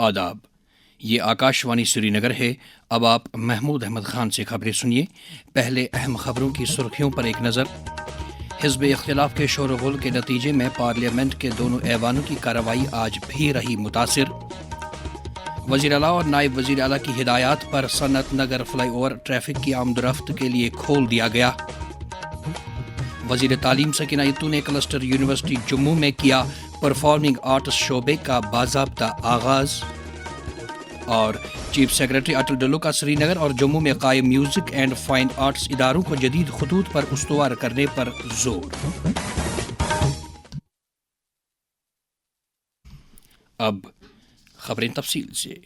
आदाब। ये आकाशवाणी श्रीनगर है। अब आप महमूद अहमद खान से खबरें सुनिए। पहले अहम खबरों की सुर्खियों पर एक नज़र। हिज़्ब इख्तिलाफ के शोरगुल के नतीजे में पार्लियामेंट के दोनों ऐवानों की कार्रवाई आज भी रही मुतासिर। वज़ीर आला और नायब वज़ीर आला की हिदायत पर सनत नगर फ्लाई ओवर ट्रैफिक की आमदरफ्त के लिए खोल दिया गया। वज़ीर तालीम सकीना इत्तू ने क्लस्टर यूनिवर्सिटी जम्मू में किया परफॉर्मिंग आर्ट्स शोबे का बाज़ाब्ता आगाज़। और चीफ सेक्रेटरी अटल डल्लू का श्रीनगर और जम्मू में कायम म्यूजिक एंड फाइन आर्ट्स इदारों को जदीद खतूत पर उस्तवार करने पर जोर। अब खबरें तफसील से।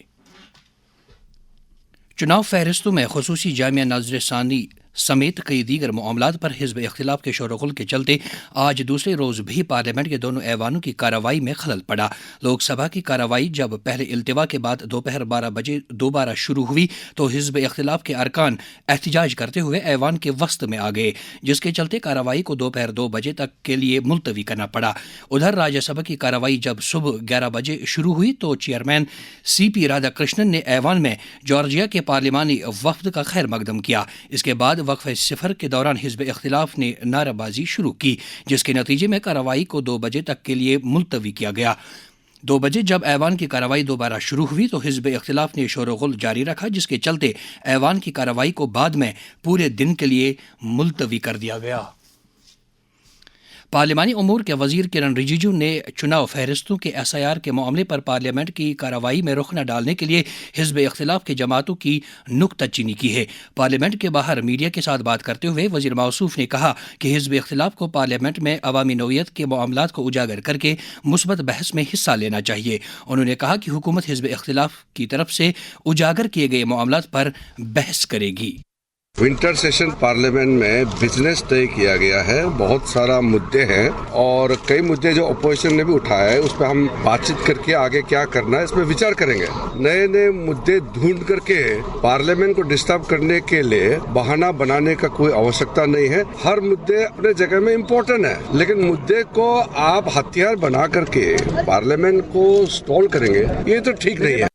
चुनाव फहरिस्तों में खुसूसी जामिया नज़र सानी समेत कई दीगर मामलात पर हिज़्ब इख्तिलाफ के शोरगुल के चलते आज दूसरे रोज़ भी पार्लियामेंट के दोनों ऐवानों की कार्रवाई में खलल पड़ा। लोकसभा की कार्रवाई जब पहले इल्तिवा के बाद दोपहर 12 बजे दोबारा शुरू हुई तो हिज़्ब इख्तिलाफ के अरकान एहतजाज करते हुए ऐवान के वस्त में आ गए, जिसके चलते कार्रवाई को दोपहर 2 बजे तक के लिए मुलतवी करना पड़ा। उधर राज्यसभा की कार्रवाई जब सुबह 11 बजे शुरू हुई तो चेयरमैन CP राधाकृष्णन ने ऐवान में जॉर्जिया के पार्लिमानी वफ्द का खैर मकदम किया। इसके बाद वक्फे सिफर के दौरान हिज़्ब इख्तिलाफ ने नाराबाजी शुरू की, जिसके नतीजे में कार्रवाई को 2 बजे तक के लिए मुलतवी किया गया। 2 बजे जब ऐवान की कार्रवाई दोबारा शुरू हुई तो हिज़्ब इख्तिलाफ ने शोरगुल जारी रखा, जिसके चलते ऐवान की कार्रवाई को बाद में पूरे दिन के लिए मुलतवी कर दिया गया। पार्लिमानी उमूर के वज़ीर किरण रिजिजू ने चुनाव फहरिस्तों के SIR के मामले पर पार्लियामेंट की कार्रवाई में रुख न डालने के लिए हिज़्ब इख्तिलाफ के जमातों की नुक्ताचीनी की है। पार्लियामेंट के बाहर मीडिया के साथ बात करते हुए वज़ीर मौसूफ ने कहा कि हिज़्ब इख्तिलाफ को पार्लियामेंट में अवामी नौइयत के मामलात को उजागर करके मुस्बत बहस में हिस्सा लेना चाहिए। उन्होंने कहा कि हुकूमत हिज़्ब इख्तिलाफ की तरफ से उजागर किए गए मामलात पर बहस करेगी। विंटर सेशन पार्लियामेंट में बिजनेस तय किया गया है। बहुत सारा मुद्दे हैं और कई मुद्दे जो अपोजिशन ने भी उठाया है, उस पर हम बातचीत करके आगे क्या करना है इस पर विचार करेंगे। नए नए मुद्दे ढूंढ करके पार्लियामेंट को डिस्टर्ब करने के लिए बहाना बनाने का कोई आवश्यकता नहीं है। हर मुद्दे अपने जगह में इम्पोर्टेंट है, लेकिन मुद्दे को आप हथियार बना करके पार्लियामेंट को स्टॉल करेंगे, ये तो ठीक नहीं है।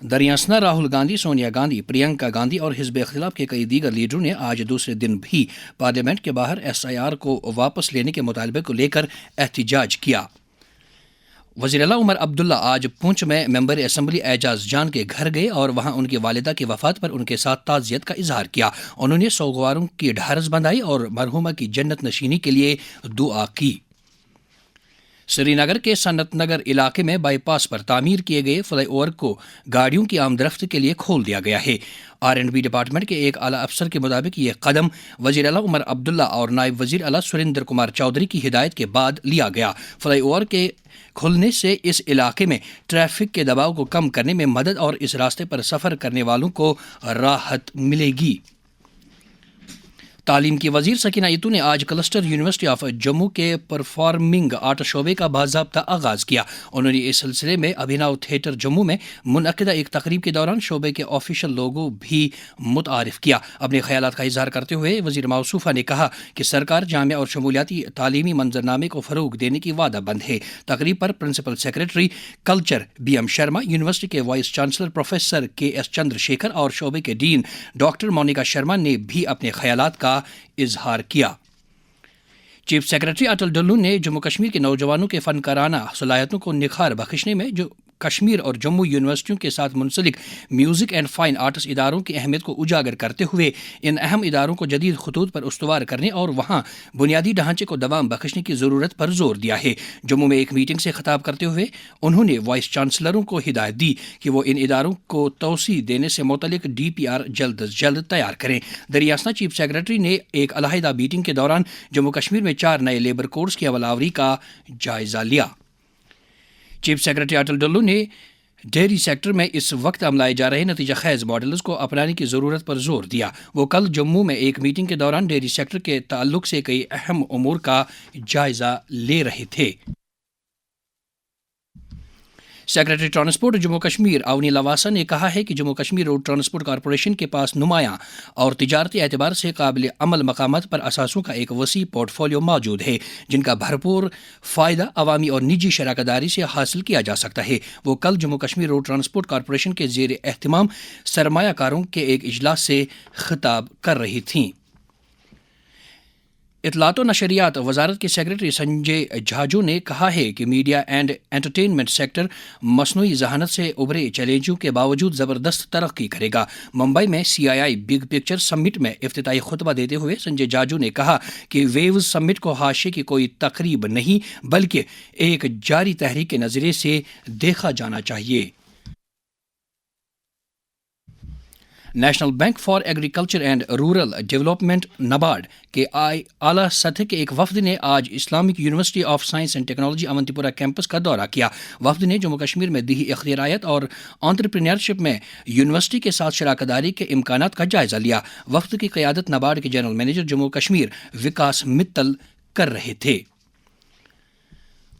दरियासना राहुल गांधी, सोनिया गांधी, प्रियंका गांधी और हिज़्ब इख्तिलाफ के कई दीगर लीडरों ने आज दूसरे दिन भी पार्लियामेंट के बाहर SIR को वापस लेने के मुतालबे को लेकर एहतजाज किया। वज़ीर आला उमर अब्दुल्ला आज पुंछ में मेंबर असम्बली एजाज जान के घर गए और वहां उनकी वालिदा की वफात पर उनके साथ ताज़ियत का इजहार किया। उन्होंने सोगवारों की ढारस बंधाई और मरहुमा की जन्नत नशीनी के लिए दुआ की। श्रीनगर के सनत नगर इलाके में बाईपास पर तामीर किए गए फ्लाई ओवर को गाड़ियों की आमदरफ्त के लिए खोल दिया गया है। R&B डिपार्टमेंट के एक आला अफसर के मुताबिक ये कदम वज़ीर आला उमर अब्दुल्ला और नायब वज़ीर आला सुरेंद्र कुमार चौधरी की हिदायत के बाद लिया गया। फ्लाई ओवर के खुलने से इस इलाके में ट्रैफिक के दबाव को कम करने में मदद और इस रास्ते पर सफ़र करने वालों को राहत मिलेगी। तालीम की वज़ीर सकीना इत्तू ने आज क्लस्टर यूनिवर्सिटी ऑफ जम्मू के परफॉर्मिंग आर्ट शोबे का बाज़ाब्ता आगाज़ किया। उन्होंने इस सिलसिले में अभिनव थिएटर जम्मू में मुनअक़िदा एक तकरीब के दौरान शोबे के ऑफिशियल लोगो भी मुतारिफ किया। अपने ख़यालात का इज़हार करते हुए वज़ीर मौसूफ़ा ने कहा कि सरकार जामिया और शमूलियाती तालीमी मंजरनामे को फ़रोग़ देने की वादाबंद है। तकरीब पर principal secretary culture BM Sharma, university के vice chancellor professor KS Chandrashekhar और शोबे के डीन डॉक्टर मोनिका शर्मा ने भी अपने ख़यालात का इजहार किया। चीफ सेक्रेटरी अटल डल्लू ने जम्मू कश्मीर के नौजवानों के फनकाराना सलाहियतों को निखार बख्शने में जो कश्मीर और जम्मू यूनिवर्सिटियों के साथ मुंसलिक म्यूजिक एंड फाइन आर्ट्स इदारों की अहमियत को उजागर करते हुए इन अहम इदारों को जदीद खतूत पर उस्तवार करने और वहाँ बुनियादी ढांचे को दवाम बख्शने की ज़रूरत पर जोर दिया है। जम्मू में एक मीटिंग से खिताब करते हुए उन्होंने वाइस चांसलरों को हिदायत दी कि वो इन इदारों को तोसी देने से मुतल्लिक DPR जल्द अज जल्द तैयार करें। दरियासना चीफ सेक्रेटरी ने एक अलहदा मीटिंग के दौरान जम्मू कश्मीर में 4 नए लेबर कोड्स की अमलावरी का जायज़ा लिया। चीफ सेक्रेटरी अटल डल्लू ने डेयरी सेक्टर में इस वक्त अमलाए जा रहे नतीजा खैज मॉडल्स को अपनाने की ज़रूरत पर जोर दिया। वो कल जम्मू में एक मीटिंग के दौरान डेयरी सेक्टर के ताल्लुक से कई अहम उमूर का जायज़ा ले रहे थे। सेक्रेटरी ट्रांसपोर्ट जम्मू कश्मीर अवनी लवासा ने कहा है कि Jammu Kashmir road transport corporation के पास नुमायां और तिजारती एतबार से काबिल अमल मकामात पर असासों का एक वसी पोर्टफोलियो मौजूद है, जिनका भरपूर फ़ायदा अवामी और निजी शराकदारी से हासिल किया जा सकता है। वो कल Jammu Kashmir road transport corporation के ज़ेर एहतमाम सरमायाकारों के एक इजलास से खिताब कर रही थीं। इतलात और नशरियात वजारत के सेक्रेटरी संजय झाजू ने कहा है कि मीडिया एंड एंटरटेनमेंट सेक्टर मसनूई जहानत से उभरे चैलेंजों के बावजूद ज़बरदस्त तरक्की करेगा। मुंबई में CII बिग पिक्चर समिट में इफ्तिताई खुतबा देते हुए संजय झाजू ने कहा कि वेव्स समिट को हाशिए की कोई तकरीब नहीं बल्कि एक जारी तहरीक के नज़रिए से देखा जाना चाहिए। National bank for agriculture and rural development NABARD के आला सतह के एक वफद ने आज Islamic university of science and technology Awantipora campus का दौरा किया। वफद ने जम्मू कश्मीर में दी इख्तियारियत और एंटरप्रेन्योरशिप में यूनिवर्सिटी के साथ शराकदारी के इम्कानात का जायजा लिया। वफद की क़यादत NABARD के जनरल मैनेजर जम्मू कश्मीर विकास मित्तल कर रहे थे।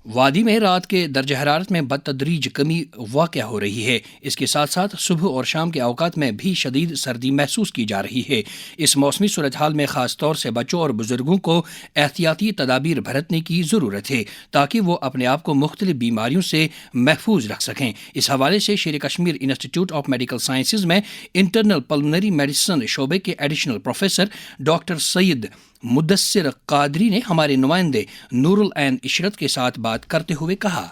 वादी में रात के दर्जा हरारत में बदतदरीज कमी वाक़या हो रही है। इसके साथ साथ सुबह और शाम के औकात में भी शदीद सर्दी महसूस की जा रही है। इस मौसमी सूरत हाल में ख़ास तौर से बच्चों और बुजुर्गों को एहतियाती तदाबीर बरतने की ज़रूरत है ताकि वो अपने आप को मुख्तलिफ बीमारियों से महफूज रख सकें। इस हवाले से शेर Kashmir institute of medical sciences में इंटरनल पल्मोनरी मेडिसिन शोबे के additional professor doctor Syed Mudassir Qadri ने हमारे नुमाइंदे नूरुल ऐन इशरत के साथ बात करते हुए कहा,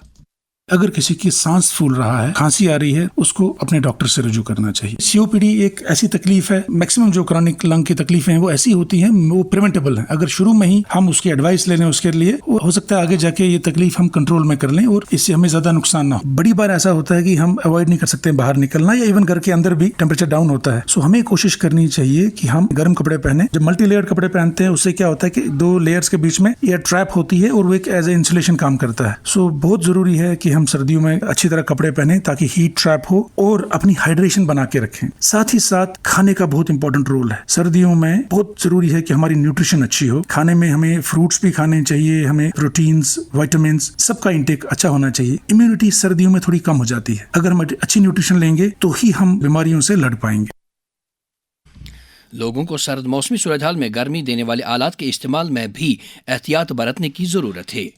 अगर किसी की सांस फूल रहा है, खांसी आ रही है, उसको अपने डॉक्टर से रुजू करना चाहिए। COPD एक ऐसी तकलीफ है, मैक्सिमम जो क्रॉनिक लंग की तकलीफें हैं वो ऐसी होती हैं, वो प्रिवेंटेबल है। अगर शुरू में ही हम उसकी एडवाइस ले लें उसके लिए, हो सकता है आगे जाके ये तकलीफ हम कंट्रोल में कर लें और इससे हमें ज्यादा नुकसान ना हो। बड़ी बार ऐसा होता है कि हम अवॉइड नहीं कर सकते बाहर निकलना, या इवन घर के अंदर भी टेम्परेचर डाउन होता है। सो हमें कोशिश करनी चाहिए कि हम गर्म कपड़े पहने। जब मल्टी लेयर्ड कपड़े पहनते हैं उससे क्या होता है कि 2 लेयर्स के बीच में एयर ट्रैप होती है और वो एक एज ए इंसुलेशन काम करता है। सो बहुत जरूरी है कि हम सर्दियों में अच्छी तरह कपड़े पहने ताकि हीट ट्रैप हो और अपनी हाइड्रेशन बना के रखें। साथ ही साथ खाने का बहुत इंपॉर्टेंट रोल है। सर्दियों में बहुत जरूरी है कि हमारी न्यूट्रिशन अच्छी हो। खाने में हमें फ्रूट्स भी खाने चाहिए, हमें प्रोटीन्स, विटामिन्स, सबका इंटेक अच्छा होना चाहिए। इम्यूनिटी सर्दियों में थोड़ी कम हो जाती है। अगर हम अच्छी न्यूट्रिशन लेंगे तो ही हम बीमारियों से लड़ पाएंगे। लोगों को सर्द मौसमी सूरत हाल में गर्मी देने वाले आलात के इस्तेमाल में भी एहतियात बरतने की जरूरत है।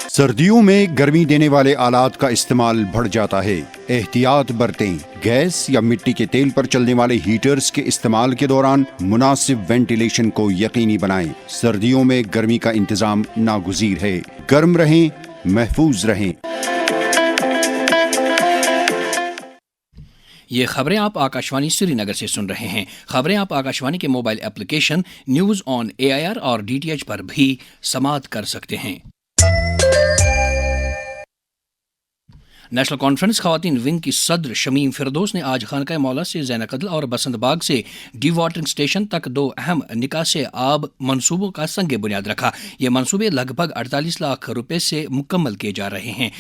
सर्दियों में गर्मी देने वाले आलात का इस्तेमाल बढ़ जाता है। एहतियात बरतें। गैस या मिट्टी के तेल पर चलने वाले हीटर्स के इस्तेमाल के दौरान मुनासिब वेंटिलेशन को यकीनी बनाएं। सर्दियों में गर्मी का इंतजाम नागुज़ीर है। गर्म रहें, महफूज रहें। ये खबरें आप आकाशवाणी श्रीनगर से सुन रहे हैं। खबरें आप आकाशवाणी के mobile application news on AIR और DTH पर भी समाअत कर सकते हैं। नेशनल कॉन्फ्रेंस खवातीन विंग की सदर शमीम फिरदौस ने आज खानका मौला से ज़ैनकदल और बसंत बाग से डी वाटरिंग स्टेशन तक 2 अहम निकास आब मंसूबों का संग बुनियाद रखा। ये मंसूबे लगभग 48 लाख रुपए से मुकम्मल किए जा रहे हैं।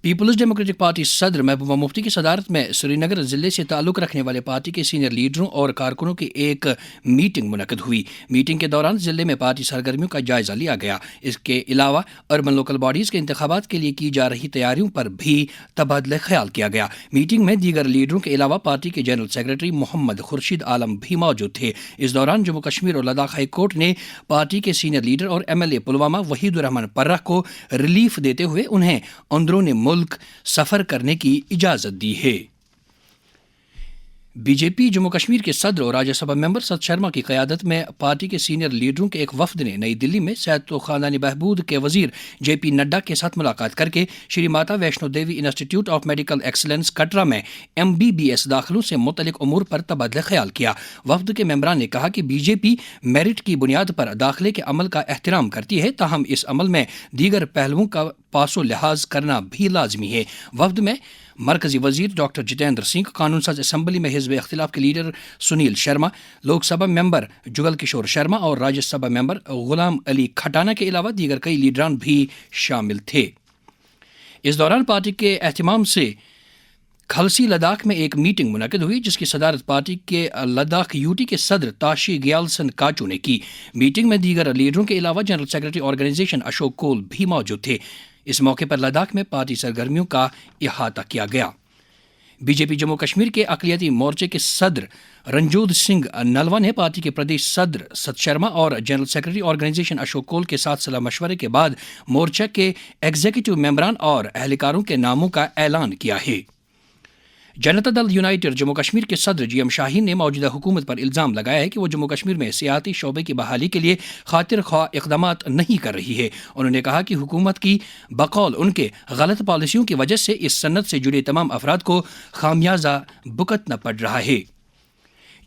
पीपल्स डेमोक्रेटिक पार्टी सदर महबूबा मुफ्ती की सदारत में श्रीनगर ज़िले से ताल्लुक़ रखने वाले पार्टी के सीनियर लीडरों और कारकुनों की एक मीटिंग मुनक़द हुई। मीटिंग के दौरान ज़िले में पार्टी सरगर्मियों का जायज़ा लिया गया। इसके अलावा अर्बन लोकल बॉडीज़ के इंतखाबात के लिए की जा रही तैयारियों पर भी तबादला ख्याल किया गया। मीटिंग में दीगर लीडरों के अलावा पार्टी के जनरल सेक्रेटरी मोहम्मद खुर्शीद आलम भी मौजूद थे। इस दौरान जम्मू कश्मीर और लद्दाख हाई कोर्ट ने पार्टी के सीनियर लीडर और MLA पुलवामा वहीदुर्रहमान पर्रा को रिलीफ देते हुए उन्हें अंदरूनी मुल्क सफर करने की इजाजत दी है। बीजेपी जम्मू कश्मीर के सदर और राज्यसभा मेंबर सत शर्मा की क़यादत में पार्टी के सीनियर लीडरों के एक वफद ने नई दिल्ली में सेहत व ख़ानदानी बहबूद के वजीर JP नड्डा के साथ मुलाकात करके Shri Mata Vaishno Devi institute of medical excellence Katra में MBBS दाखिलों से मुतल्लिक़ उमूर पर तबादला ख्याल किया। वफद के मेंबरान ने कहा कि बीजेपी मेरिट की बुनियाद पर दाखिले के अमल का एहतराम करती है, ताहम इस अमल में दीगर पहलुओं का पासो लिहाज करना भी लाजमी है। वफद में मरकजी वजीर डॉक्टर जितेंद्र सिंह, कानून साज असम्बली में हिज़्ब इख्तिलाफ के लीडर सुनील शर्मा, लोकसभा मेंबर जुगल किशोर शर्मा और राज्यसभा मेंबर गुलाम अली खटाना के अलावा दीगर कई लीडरान भी शामिल थे। इस दौरान पार्टी के एहतमाम से खलसी लद्दाख में एक मीटिंग मुनक़िद हुई जिसकी सदारत पार्टी के लद्दाख यूटी के सदर ताशी ग्यालसन काचू ने की। मीटिंग में दीगर लीडरों के अलावा जनरल सेक्रेटरी ऑर्गेनाइजेशन अशोक कोल भी मौजूद थे। इस मौके पर लद्दाख में पार्टी सरगर्मियों का इहाता किया गया। बीजेपी जम्मू कश्मीर के अक़लियती मोर्चे के सदर रंजोद सिंह नलवा ने पार्टी के प्रदेश सदर सत शर्मा और जनरल सेक्रेटरी ऑर्गेनाइजेशन अशोक कोल के साथ सलाह मशवरे के बाद मोर्चा के एग्जीक्यूटिव मेंबरान और एहलकारों के नामों का ऐलान किया है। जनता दल यूनाइटेड जम्मू कश्मीर के सदर GM शाहीन ने मौजूदा हुकूमत पर इल्ज़ाम लगाया है कि वो जम्मू कश्मीर में सियासी शोबे की बहाली के लिए खातिर ख्वाह इक़दामात नहीं कर रही है। उन्होंने कहा कि हुकूमत की बकौल उनके गलत पॉलिसियों की वजह से इस सन्नत से जुड़े तमाम अफराद को खामियाजा भुगतना पड़ रहा है।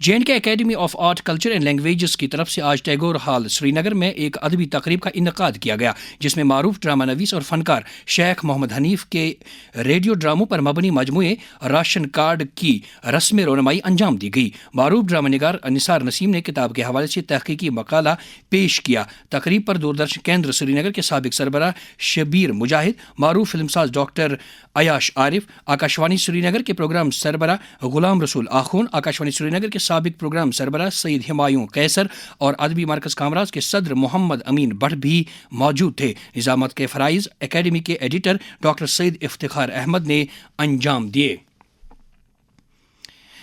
J&K academy of art culture and languages की तरफ से आज टैगोर हॉल श्रीनगर में एक अदबी तकरीब का इनेकाद किया गया जिसमें मारूफ ड्रामा नवीस और फनकार शेख मोहम्मद हनीफ के रेडियो ड्रामों पर मबनी मजमूए राशन कार्ड की रस्म रोनमाई अंजाम दी गई। मारूफ ड्रामा निगार निसार नसीम ने किताब के हवाले से तहकीकी मकाला पेश किया। तकरीब पर दूरदर्शन केंद्र श्रीनगर के साबिक सरबराह शबीर मुजाहिद, मारूफ फिल्मसाज डॉक्टर अयाश आरिफ, आकाशवाणी श्रीनगर के प्रोग्राम सरबराह गुलाम रसूल आखून, आकाशवाणी श्रीनगर के साबिक प्रोग्राम सरबराह सईद हिमायूं कैसर और अदबी मरकज़ कामराज के सदर मोहम्मद अमीन भट्ट भी मौजूद थे। निज़ामत के फ़राइज़ एकेडमी के एडिटर डॉक्टर सईद इफ्तिखार अहमद ने अंजाम दिए।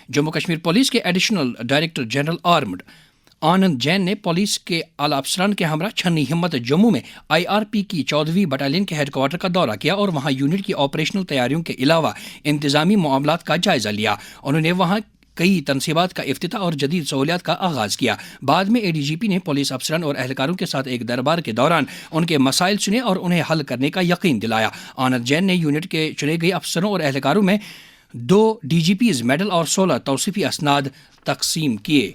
जम्मू कश्मीर पुलिस के एडिशनल डायरेक्टर जनरल आर्म्ड आनंद जैन ने पुलिस के आला अफसरान के हमरा छन्नी हिम्मत जम्मू में IRP की 14वीं बटालियन के हेडक्वार्टर का दौरा किया और वहां यूनिट की ऑपरेशनल तैयारियों के अलावा इंतजामी मामलात का जायजा लिया। उन्होंने वहां कई तनसीबात का इफ्तिताह और जदीद सहूलियात का आगाज़ किया। बाद में ADGP ने पुलिस अफसरान और एहलकारों के साथ एक दरबार के दौरान उनके मसाइल सुने और उन्हें हल करने का यकीन दिलाया। आनंद जैन ने यूनिट के चुने गए अफसरों और एहलकारों में 2 DGPs मेडल और 16 तौसीफी असनाद तकसीम किए।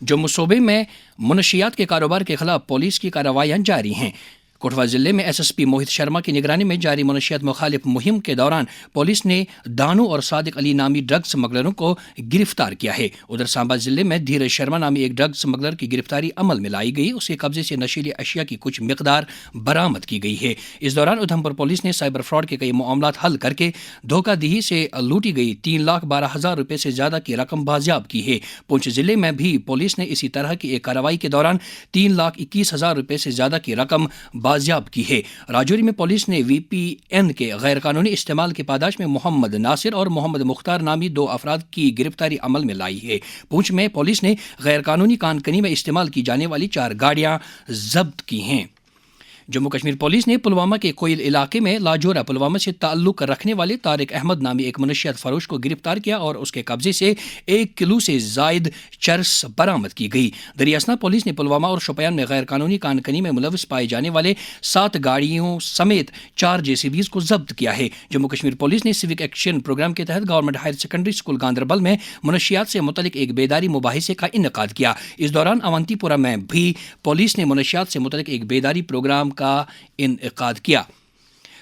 जम्मू सूबे में मुनशियात के कारोबार के खिलाफ पुलिस की कार्रवाइयाँ जारी हैं। कोटवा जिले में SSP मोहित शर्मा की निगरानी में जारी मुनशियात मुखालिफ मुहिम के दौरान पुलिस ने दानू और सादिक अली नामी ड्रग स्मगलरों को गिरफ्तार किया है। उधर सांबा जिले में धीरज शर्मा नामी एक ड्रग स्मगलर की गिरफ्तारी अमल में लाई गई। उसके कब्जे से नशीली अशिया की कुछ मिकदार बरामद की गई है। इस दौरान उधमपुर पुलिस ने साइबर फ्रॉड के कई मामलात हल करके धोखाधड़ी से लूटी गई 3,12,000 रुपये से ज्यादा की रकम बाजियाब की है। पुंछ जिले में भी पुलिस ने इसी तरह की एक कार्रवाई के दौरान 3,21,000 रुपये से ज्यादा की रकम बाजियाब की है। राजौरी में पुलिस ने VPN के गैर कानूनी इस्तेमाल की पादाश में मोहम्मद नासिर और मोहम्मद मुख्तार नामी 2 अफराद की गिरफ्तारी अमल में लाई है। पुंछ में पुलिस ने गैर कानूनी कानकनी में इस्तेमाल की जाने वाली 4 गाड़ियां जब्त की हैं। जम्मू कश्मीर पुलिस ने पुलवामा के कोयल इलाके में लाजोरा पुलवामा से ताल्लुक रखने वाले तारिक अहमद नामी एक मुनशियात फरोश को गिरफ्तार किया और उसके कब्जे से 1 किलो से जायद चरस बरामद की गई। दरियासना पुलिस ने पुलवामा और शोपियान में गैर कानूनी कानकनी में मुलविस पाए जाने वाले 7 गाड़ियों समेत 4 JCBs को जब्त किया है। जम्मू कश्मीर पुलिस ने सिविक एक्शन प्रोग्राम के तहत government higher secondary school Ganderbal में मुनशियात से मुतलिक एक बेदारी मुबाहिसे का इनेकाद किया। इस दौरान अवंतीपुरा में भी पुलिस ने मुनशियात से मुतलिक एक बेदारी प्रोग्राम का इनेकाद किया।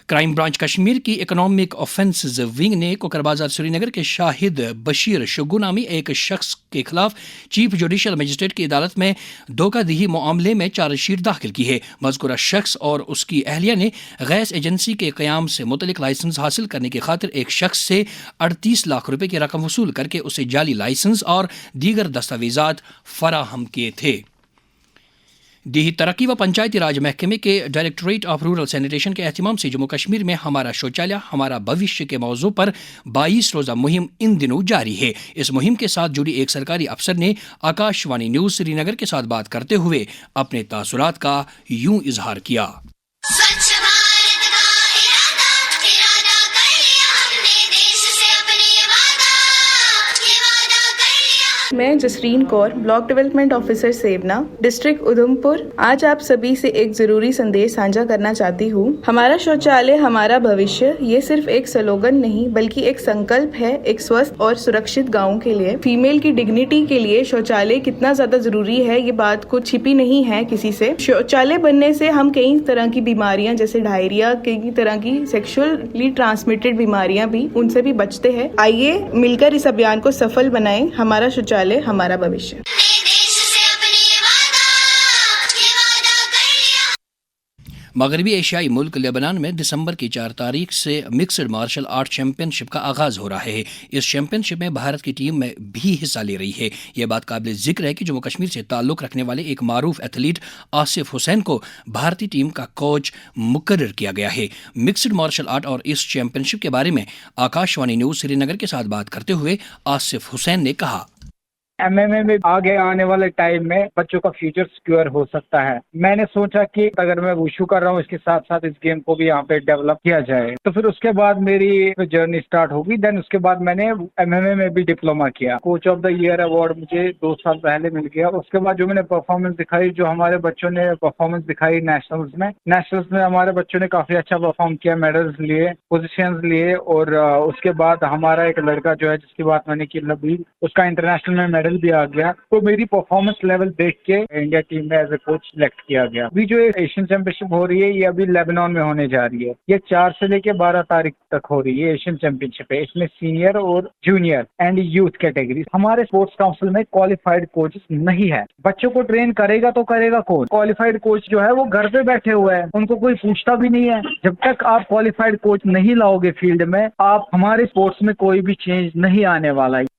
क्राइम ब्रांच कश्मीर की इकोनॉमिक ऑफेंसेस विंग ने कोकरबाजार श्रीनगर के शाहिद बशीर शुगू नामी एक शख्स के खिलाफ चीफ जुडिशल मजिस्ट्रेट की अदालत में धोखाधड़ी मामले में चार्जशीट दाखिल की है। मज़कूरा शख्स और उसकी अहलिया ने गैस एजेंसी के क़याम से मुतलिक लाइसेंस हासिल करने की खातिर एक शख्स से 38 लाख रुपए की रकम वसूल करके उसे जाली लाइसेंस और दीगर दस्तावेजात फराहम किए थे। देही तरक्की व पंचायती राज महकमे के डायरेक्टरेट ऑफ रूरल सैनिटेशन के एहतमाम से जम्मू कश्मीर में हमारा शौचालय हमारा भविष्य के मौजू पर 22 रोज़ा मुहिम इन दिनों जारी है। इस मुहिम के साथ जुड़ी एक सरकारी अफसर ने आकाशवाणी न्यूज़ श्रीनगर के साथ बात करते हुए अपने तासुरात का यूं इजहार किया। मैं Jasreen Kaur, block development officer Sewna, district Udhampur, आज आप सभी से एक जरूरी संदेश साझा करना चाहती हूँ। हमारा शौचालय हमारा भविष्य ये सिर्फ एक स्लोगन नहीं बल्कि एक संकल्प है एक स्वस्थ और सुरक्षित गाँव के लिए। फीमेल की डिग्निटी के लिए शौचालय कितना ज्यादा जरूरी है ये बात को छिपी नहीं है किसी से। शौचालय बनने से हम कई तरह की बीमारियां जैसे डायरिया, कई तरह की सेक्सुअली ट्रांसमिटेड बीमारियां भी उनसे भी बचते हैं। आइए मिलकर इस अभियान को सफल बनाएं। हमारा शौचालय हमारा भविष्य। مغربی ایشیائی ملک لیبنان میں دسمبر کی 4 تاریخ سے مکسڈ مارشل آرٹ چیمپئن شپ کا آغاز ہو رہا ہے۔ اس چیمپئن شپ میں بھارت کی ٹیم میں بھی حصہ لے رہی ہے۔ یہ بات قابل ذکر ہے کہ جموں کشمیر سے تعلق رکھنے والے ایک معروف ایتھلیٹ آصف حسین کو بھارتی ٹیم کا کوچ مقرر کیا گیا ہے۔ مکسڈ مارشل آرٹ اور اس چیمپئن شپ کے بارے میں آکاش وانی نیوز سری نگر کے ساتھ بات کرتے ہوئے آصف حسین نے کہا، MMA میں آگے آنے والے ٹائم میں بچوں کا فیوچر سیکیور ہو سکتا ہے۔ میں نے سوچا کہ اگر میں وشو کر رہا ہوں اس کے ساتھ ساتھ اس گیم کو بھی یہاں پہ ڈیولپ کیا جائے، تو پھر اس کے بعد میری جرنی سٹارٹ ہوگی۔ دین اس کے بعد میں نے MMA میں بھی ڈپلوما کیا۔ Coach of the year award مجھے 2 سال پہلے مل گیا۔ اس کے بعد جو میں نے پرفارمنس دکھائی، جو ہمارے بچوں نے پرفارمنس دکھائی نیشنلز میں ہمارے بچوں نے کافی اچھا پرفارم کیا، میڈلز لیے، پوزیشنز لیے، اور اس کے بعد ہمارا ایک لڑکا جو ہے جس کی بات میں نے کی لبید، اس کا انٹرنیشنل میں میڈل بھی آ گیا۔ تو میری پرفارمنس لیول دیکھ کے انڈیا ٹیم میں ایز اے کوچ سلیکٹ کیا گیا۔ ابھی جو ایشین چیمپئن شپ ہو رہی ہے یہ ابھی لیبنان میں ہونے جا رہی ہے۔ یہ 4 سے لے کے 12 تاریخ تک ہو رہی ہے ایشین چیمپئن شپ ہے۔ اس میں سینئر اور جونیئر اینڈ یوتھ کیٹیگری۔ ہمارے اسپورٹس کاؤنسل میں کوالیفائڈ کوچز نہیں ہے۔ بچوں کو ٹرین کرے گا تو کرے گا کون؟ کوالیفائڈ کوچ جو ہے وہ گھر پہ بیٹھے ہوئے ہیں، ان کو کوئی پوچھتا بھی نہیں ہے۔ جب تک آپ کوالیفائڈ کوچ نہیں لاؤ گے فیلڈ میں، آپ ہمارے اسپورٹس میں کوئی بھی چینج نہیں آنے والا ہے۔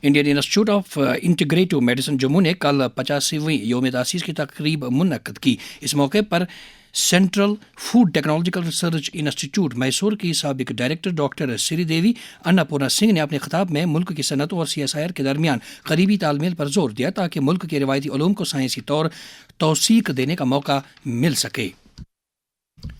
Indian institute of integrative medicine Jammu نے کل 85ویں یوم تاسیس کی تقریب منعقد کی۔ اس موقع پر central food technological research institute Mysore کی سابق ڈائریکٹر ڈاکٹر سری دیوی اناپورنا سنگھ نے اپنے خطاب میں ملک کی صنعتوں اور CSIR کے درمیان قریبی تال میل پر زور دیا تاکہ ملک کے روایتی علوم کو سائنسی طور توثیق دینے کا موقع مل سکے۔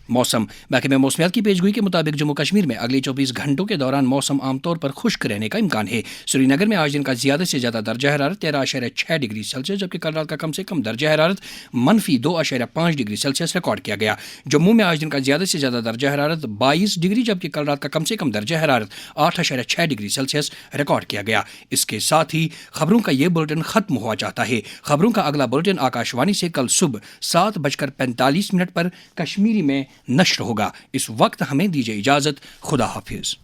موسم۔ محکمہ موسمیات کی پیشگوئی کے مطابق جموں کشمیر میں اگلے 24 گھنٹوں کے دوران موسم عام طور پر خشک رہنے کا امکان ہے۔ سری نگر میں آج دن کا زیادہ سے زیادہ درجہ حرارت 13.6 ڈگری سیلسیس جبکہ کل رات کا کم سے کم درجہ حرارت -2.5 ڈگری سیلسیس ریکارڈ کیا گیا۔ جموں میں آج دن کا زیادہ سے زیادہ درجہ حرارت 22 ڈگری جبکہ کل رات کا کم سے کم درجہ حرارت 8.6 ڈگری سیلسیس ریکارڈ کیا گیا۔ اس کے ساتھ ہی خبروں کا یہ بلٹن ختم ہوا چاہتا ہے۔ خبروں کا اگلا بلٹن آکاش وانی سے کل صبح 7:45 پر کشمیری میں نشر ہوگا۔ اس وقت ہمیں دیجیے اجازت۔ خدا حافظ۔